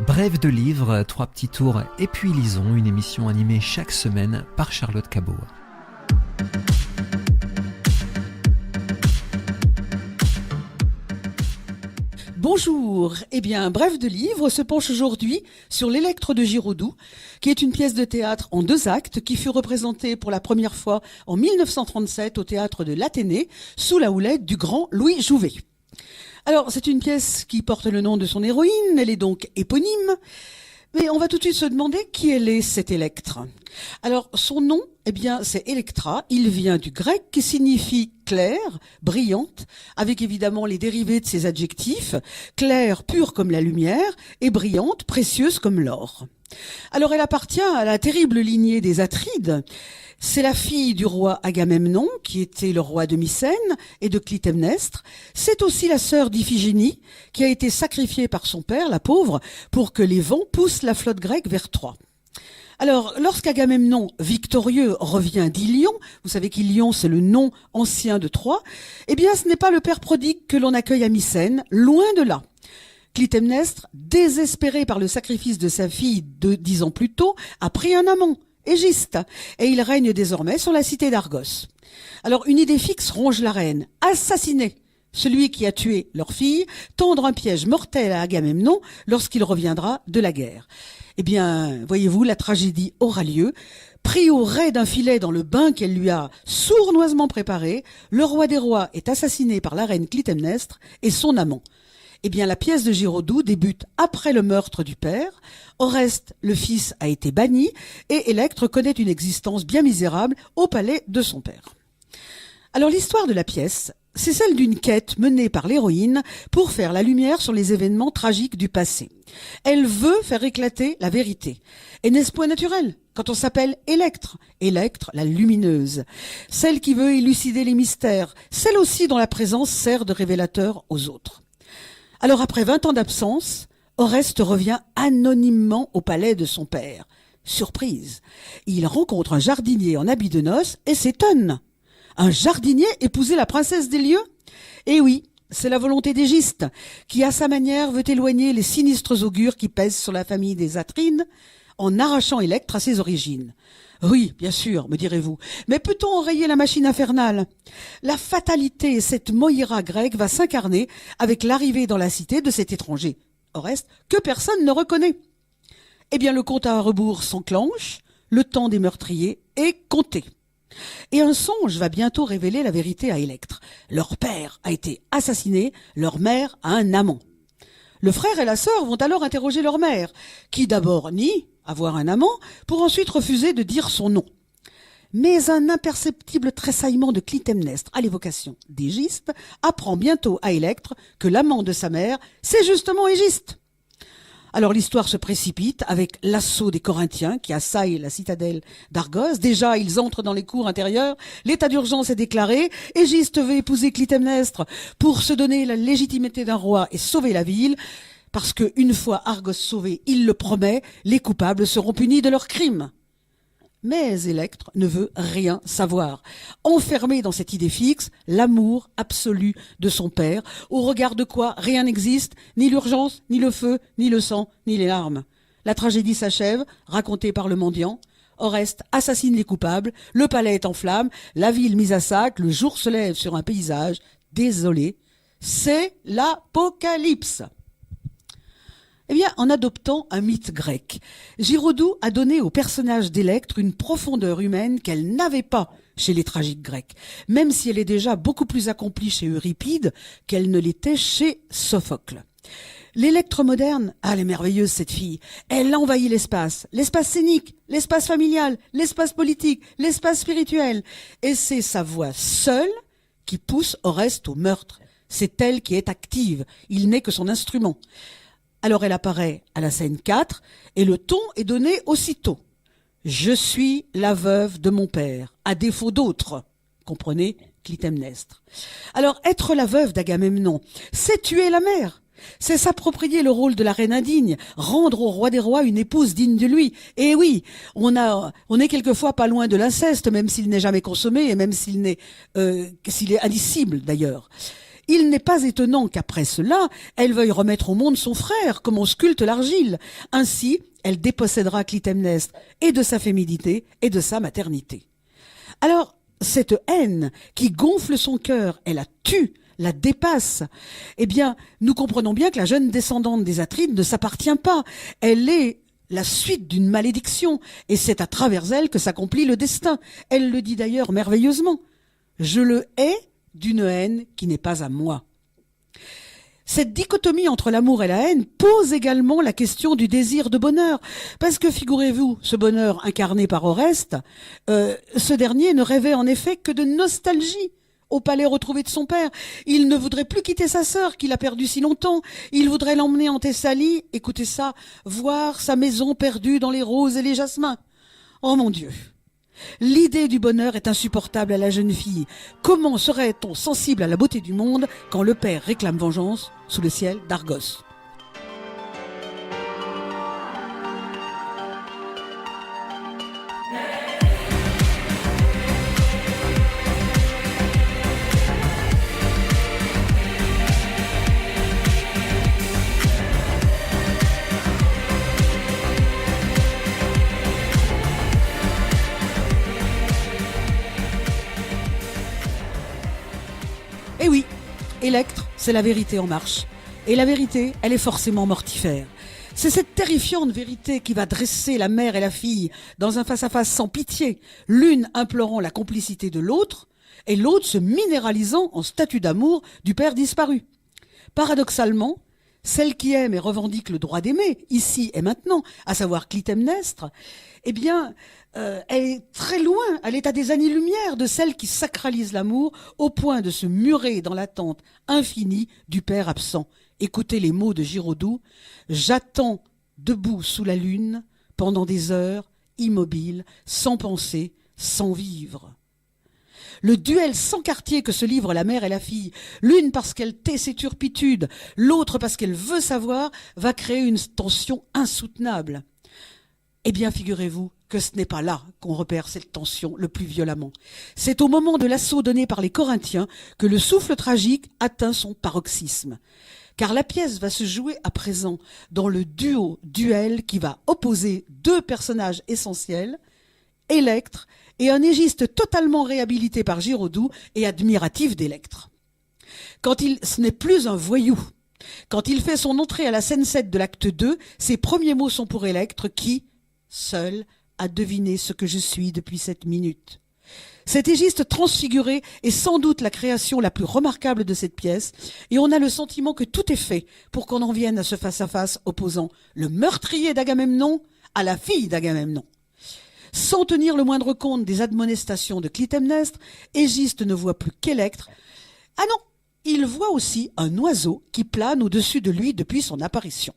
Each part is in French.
Brève de livres, 3 petits tours et puis lisons, une émission animée chaque semaine par Charlotte Cabot. Bonjour, Brève de livres se penche aujourd'hui sur l'Électre de Giraudoux, qui est une pièce de théâtre en 2 actes qui fut représentée pour la première fois en 1937 au théâtre de l'Athénée, sous la houlette du grand Louis Jouvet. Alors, c'est une pièce qui porte le nom de son héroïne, elle est donc éponyme, mais on va tout de suite se demander qui elle est, cette Électre. Alors, son nom, c'est Electra, il vient du grec qui signifie claire, brillante, avec évidemment les dérivés de ses adjectifs, claire, pure comme la lumière, et brillante, précieuse comme l'or. Alors, elle appartient à la terrible lignée des Atrides. C'est la fille du roi Agamemnon, qui était le roi de Mycène et de Clytemnestre. C'est aussi la sœur d'Iphigénie, qui a été sacrifiée par son père, la pauvre, pour que les vents poussent la flotte grecque vers Troie. Alors, lorsqu'Agamemnon, victorieux, revient d'Ilion, vous savez qu'Ilion, c'est le nom ancien de Troie, ce n'est pas le père prodigue que l'on accueille à Mycène, loin de là. Clytemnestre, désespéré par le sacrifice de sa fille 10 ans plus tôt, a pris un amant, Égiste, et il règne désormais sur la cité d'Argos. Alors, une idée fixe ronge la reine, assassiner celui qui a tué leur fille, tendre un piège mortel à Agamemnon lorsqu'il reviendra de la guerre. Voyez-vous, la tragédie aura lieu. Pris au rais d'un filet dans le bain qu'elle lui a sournoisement préparé, le roi des rois est assassiné par la reine Clytemnestre et son amant. La pièce de Giraudoux débute après le meurtre du père. Oreste, le fils, a été banni et Électre connaît une existence bien misérable au palais de son père. Alors l'histoire de la pièce, c'est celle d'une quête menée par l'héroïne pour faire la lumière sur les événements tragiques du passé. Elle veut faire éclater la vérité. Et n'est-ce point naturel quand on s'appelle Électre, Électre la lumineuse, celle qui veut élucider les mystères, celle aussi dont la présence sert de révélateur aux autres. Alors après 20 ans d'absence, Oreste revient anonymement au palais de son père. Surprise, il rencontre un jardinier en habit de noces et s'étonne. Un jardinier épouser la princesse des lieux ? Eh oui, c'est la volonté d'Égiste, qui à sa manière veut éloigner les sinistres augures qui pèsent sur la famille des Atrines, en arrachant Électre à ses origines. Oui, bien sûr, me direz-vous, mais peut-on enrayer la machine infernale ? La fatalité, cette Moïra grecque, va s'incarner avec l'arrivée dans la cité de cet étranger, Oreste, que personne ne reconnaît. Le compte à rebours s'enclenche, le temps des meurtriers est compté. Et un songe va bientôt révéler la vérité à Électre. Leur père a été assassiné, leur mère a un amant. Le frère et la sœur vont alors interroger leur mère, qui d'abord nie avoir un amant, pour ensuite refuser de dire son nom. Mais un imperceptible tressaillement de Clytemnestre à l'évocation d'Égiste apprend bientôt à Électre que l'amant de sa mère, c'est justement Égiste. Alors l'histoire se précipite avec l'assaut des Corinthiens qui assaillent la citadelle d'Argos. Déjà, ils entrent dans les cours intérieures, l'état d'urgence est déclaré, Égiste veut épouser Clytemnestre pour se donner la légitimité d'un roi et sauver la ville, parce que une fois Argos sauvée, il le promet, les coupables seront punis de leurs crimes. Mais Électre ne veut rien savoir. Enfermé dans cette idée fixe, l'amour absolu de son père, au regard de quoi rien n'existe, ni l'urgence, ni le feu, ni le sang, ni les larmes. La tragédie s'achève, racontée par le mendiant. Oreste assassine les coupables, le palais est en flammes, la ville mise à sac, le jour se lève sur un paysage désolé. C'est l'apocalypse. En adoptant un mythe grec, Giraudoux a donné au personnage d'Électre une profondeur humaine qu'elle n'avait pas chez les tragiques grecs, même si elle est déjà beaucoup plus accomplie chez Euripide qu'elle ne l'était chez Sophocle. L'Électre moderne, elle est merveilleuse cette fille, elle envahit l'espace scénique, l'espace familial, l'espace politique, l'espace spirituel, et c'est sa voix seule qui pousse Oreste au meurtre. C'est elle qui est active, il n'est que son instrument. Alors elle apparaît à la scène 4 et le ton est donné aussitôt. Je suis la veuve de mon père, à défaut d'autre. Comprenez, Clytemnestre. Alors être la veuve d'Agamemnon, c'est tuer la mère. C'est s'approprier le rôle de la reine indigne, rendre au roi des rois une épouse digne de lui. Et oui, on est quelquefois pas loin de l'inceste, même s'il n'est jamais consommé et même s'il est indicible d'ailleurs. Il n'est pas étonnant qu'après cela, elle veuille remettre au monde son frère, comme on sculpte l'argile. Ainsi, elle dépossédera Clytemnestre et de sa féminité et de sa maternité. Alors, cette haine qui gonfle son cœur, elle la tue, la dépasse. Eh bien, nous comprenons bien que la jeune descendante des Atrides ne s'appartient pas. Elle est la suite d'une malédiction, et c'est à travers elle que s'accomplit le destin. Elle le dit d'ailleurs merveilleusement. Je le hais d'une haine qui n'est pas à moi. Cette dichotomie entre l'amour et la haine pose également la question du désir de bonheur. Parce que figurez-vous, ce bonheur incarné par Oreste, ce dernier ne rêvait en effet que de nostalgie au palais retrouvé de son père. Il ne voudrait plus quitter sa sœur qu'il a perdue si longtemps. Il voudrait l'emmener en Thessalie, écoutez ça, voir sa maison perdue dans les roses et les jasmins. Oh mon Dieu! L'idée du bonheur est insupportable à la jeune fille. Comment serait-on sensible à la beauté du monde quand le père réclame vengeance sous le ciel d'Argos? Eh oui, Électre, c'est la vérité en marche. Et la vérité, elle est forcément mortifère. C'est cette terrifiante vérité qui va dresser la mère et la fille dans un face-à-face sans pitié, l'une implorant la complicité de l'autre, et l'autre se minéralisant en statue d'amour du père disparu. Paradoxalement, celle qui aime et revendique le droit d'aimer, ici et maintenant, à savoir Clytemnestre, eh bien, elle est très loin, elle est à des années-lumière de celle qui sacralise l'amour au point de se murer dans l'attente infinie du père absent. Écoutez les mots de Giraudoux. « J'attends debout sous la lune pendant des heures, immobile, sans penser, sans vivre. » Le duel sans quartier que se livrent la mère et la fille, l'une parce qu'elle tait ses turpitudes, l'autre parce qu'elle veut savoir, va créer une tension insoutenable. Eh bien, figurez-vous que ce n'est pas là qu'on repère cette tension le plus violemment. C'est au moment de l'assaut donné par les Corinthiens que le souffle tragique atteint son paroxysme. Car la pièce va se jouer à présent dans le duel qui va opposer deux personnages essentiels, Électre et un égiste totalement réhabilité par Giraudoux et admiratif d'Électre. Ce n'est plus un voyou. Quand il fait son entrée à la scène 7 de l'acte 2, ses premiers mots sont pour Électre qui, seul, a deviné ce que je suis depuis cette minute. Cet égiste transfiguré est sans doute la création la plus remarquable de cette pièce, et on a le sentiment que tout est fait pour qu'on en vienne à ce face-à-face opposant le meurtrier d'Agamemnon à la fille d'Agamemnon. Sans tenir le moindre compte des admonestations de Clytemnestre, Égiste ne voit plus qu'Électre. Ah non, il voit aussi un oiseau qui plane au-dessus de lui depuis son apparition.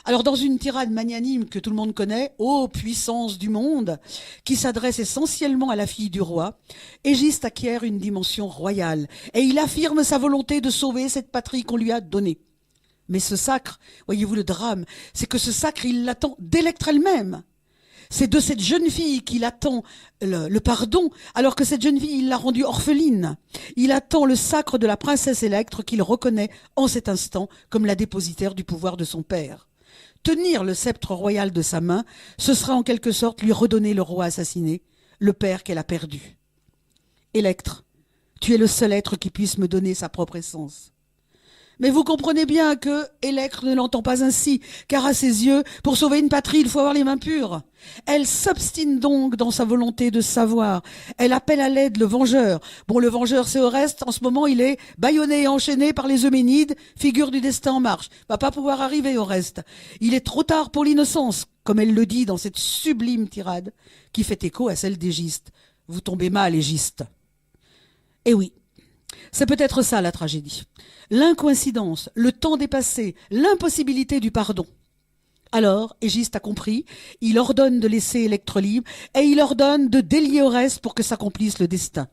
Alors dans une tirade magnanime que tout le monde connaît, ô puissance du monde, qui s'adresse essentiellement à la fille du roi, Égiste acquiert une dimension royale et il affirme sa volonté de sauver cette patrie qu'on lui a donnée. Mais ce sacre, voyez-vous le drame, c'est que ce sacre il l'attend d'Électre elle-même. C'est de cette jeune fille qu'il attend le pardon, alors que cette jeune fille, il l'a rendue orpheline. Il attend le sacre de la princesse Électre qu'il reconnaît en cet instant comme la dépositaire du pouvoir de son père. Tenir le sceptre royal de sa main, ce sera en quelque sorte lui redonner le roi assassiné, le père qu'elle a perdu. Électre, tu es le seul être qui puisse me donner sa propre essence. Mais vous comprenez bien que Électre ne l'entend pas ainsi, car à ses yeux, pour sauver une patrie, il faut avoir les mains pures. Elle s'obstine donc dans sa volonté de savoir. Elle appelle à l'aide le vengeur. Bon, le vengeur, c'est Oreste. En ce moment, il est bâillonné et enchaîné par les Euménides, figure du destin en marche. Va pas pouvoir arriver, Oreste. Il est trop tard pour l'innocence, comme elle le dit dans cette sublime tirade, qui fait écho à celle d'Égiste. Vous tombez mal, Égiste. Eh oui. C'est peut-être ça la tragédie. L'incoïncidence, le temps dépassé, l'impossibilité du pardon. Alors, Égiste a compris, il ordonne de laisser Électre libre et il ordonne de délier Oreste pour que s'accomplisse le destin.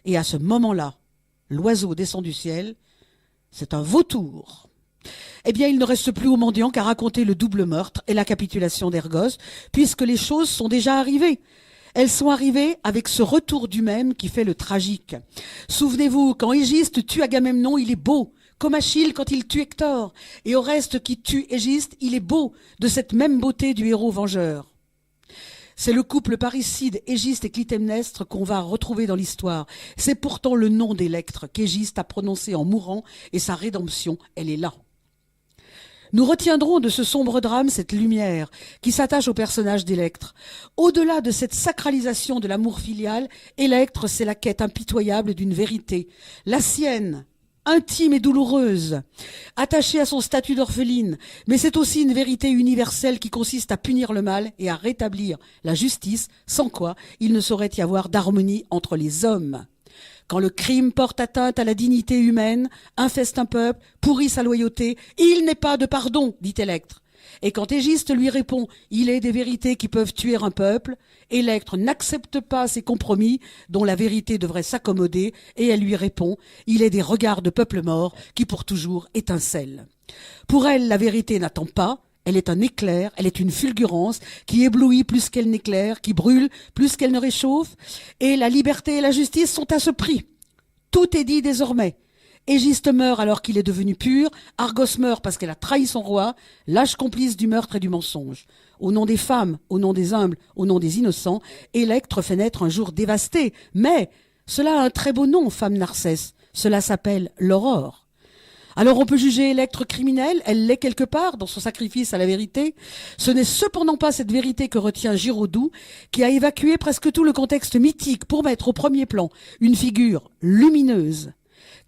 Et à ce moment-là, l'oiseau descend du ciel, c'est un vautour. Eh bien, il ne reste plus au mendiant qu'à raconter le double meurtre et la capitulation d'Argos, puisque les choses sont déjà arrivées. Elles sont arrivées avec ce retour du même qui fait le tragique. Souvenez-vous, quand Égiste tue Agamemnon, il est beau, comme Achille quand il tue Hector. Et Oreste qui tue Égiste, il est beau de cette même beauté du héros vengeur. C'est le couple parricide Égiste et Clytemnestre qu'on va retrouver dans l'histoire. C'est pourtant le nom d'Électre qu'Égiste a prononcé en mourant et sa rédemption, elle est là. Nous retiendrons de ce sombre drame cette lumière qui s'attache au personnage d'Électre. Au-delà de cette sacralisation de l'amour filial, Électre, c'est la quête impitoyable d'une vérité, la sienne, intime et douloureuse, attachée à son statut d'orpheline, mais c'est aussi une vérité universelle qui consiste à punir le mal et à rétablir la justice, sans quoi il ne saurait y avoir d'harmonie entre les hommes. Quand le crime porte atteinte à la dignité humaine, infeste un peuple, pourrit sa loyauté, il n'est pas de pardon, dit Électre. Et quand Égiste lui répond « il est des vérités qui peuvent tuer un peuple », Électre n'accepte pas ces compromis dont la vérité devrait s'accommoder et elle lui répond « il est des regards de peuple mort qui pour toujours étincellent ». Pour elle, la vérité n'attend pas. Elle est un éclair, elle est une fulgurance qui éblouit plus qu'elle n'éclaire, qui brûle plus qu'elle ne réchauffe. Et la liberté et la justice sont à ce prix. Tout est dit désormais. Égiste meurt alors qu'il est devenu pur, Argos meurt parce qu'elle a trahi son roi, lâche complice du meurtre et du mensonge. Au nom des femmes, au nom des humbles, au nom des innocents, Électre fait naître un jour dévasté. Mais cela a un très beau nom, femme Narcesse. Cela s'appelle l'aurore. Alors on peut juger Électre criminelle, elle l'est quelque part dans son sacrifice à la vérité. Ce n'est cependant pas cette vérité que retient Giraudoux, qui a évacué presque tout le contexte mythique pour mettre au premier plan une figure lumineuse,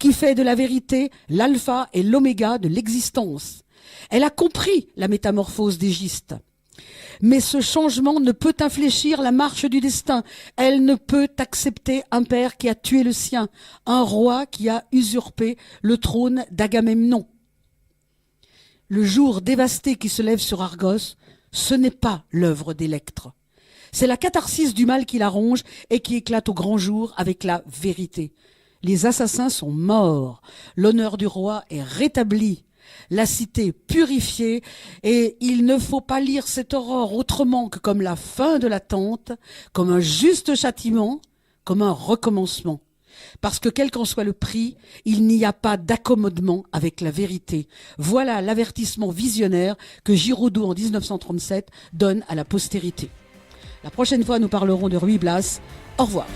qui fait de la vérité l'alpha et l'oméga de l'existence. Elle a compris la métamorphose d'Égiste. Mais ce changement ne peut infléchir la marche du destin. Elle ne peut accepter un père qui a tué le sien, un roi qui a usurpé le trône d'Agamemnon. Le jour dévasté qui se lève sur Argos, ce n'est pas l'œuvre d'Électre. C'est la catharsis du mal qui la ronge et qui éclate au grand jour avec la vérité. Les assassins sont morts, l'honneur du roi est rétabli. La cité purifiée, et il ne faut pas lire cette aurore autrement que comme la fin de l'attente, comme un juste châtiment, comme un recommencement. Parce que quel qu'en soit le prix, il n'y a pas d'accommodement avec la vérité. Voilà l'avertissement visionnaire que Giraudoux en 1937 donne à la postérité. La prochaine fois, nous parlerons de Ruy Blas. Au revoir.